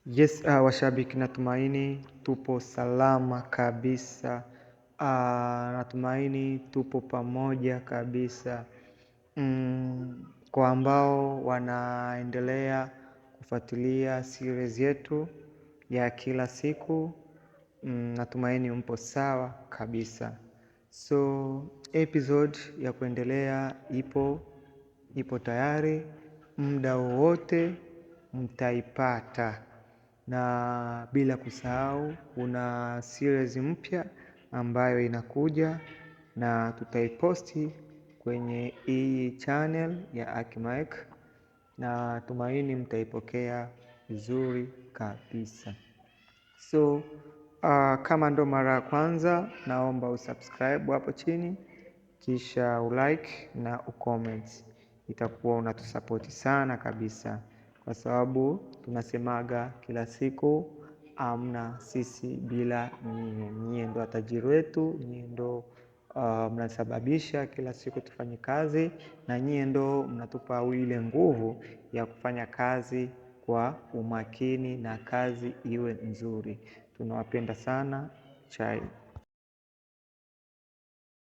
Yes, washabiki, natumaini tupo salama kabisa. Natumaini tupo pamoja kabisa. Kwa ambao wanaendelea kufuatilia series yetu ya kila siku, natumaini mpo sawa kabisa. So episode ya kuendelea ipo tayari, muda wowote mtaipata. Na bila kusahau kuna series mpya ambayo inakuja na tutaiposti kwenye hii channel ya Aki-Mike, na tumaini mtaipokea vizuri kabisa. So kama ndo mara ya kwanza, naomba usubscribe hapo chini, kisha ulike na ucomment. Itakuwa unatusapoti sana kabisa, kwa sababu tunasemaga kila siku, amna sisi bila nyie. Nyie ndo tajiri wetu, nyie ndo mnasababisha kila siku tufanye kazi, na nyie ndo mnatupa ile nguvu ya kufanya kazi kwa umakini na kazi iwe nzuri. Tunawapenda sana. Chai.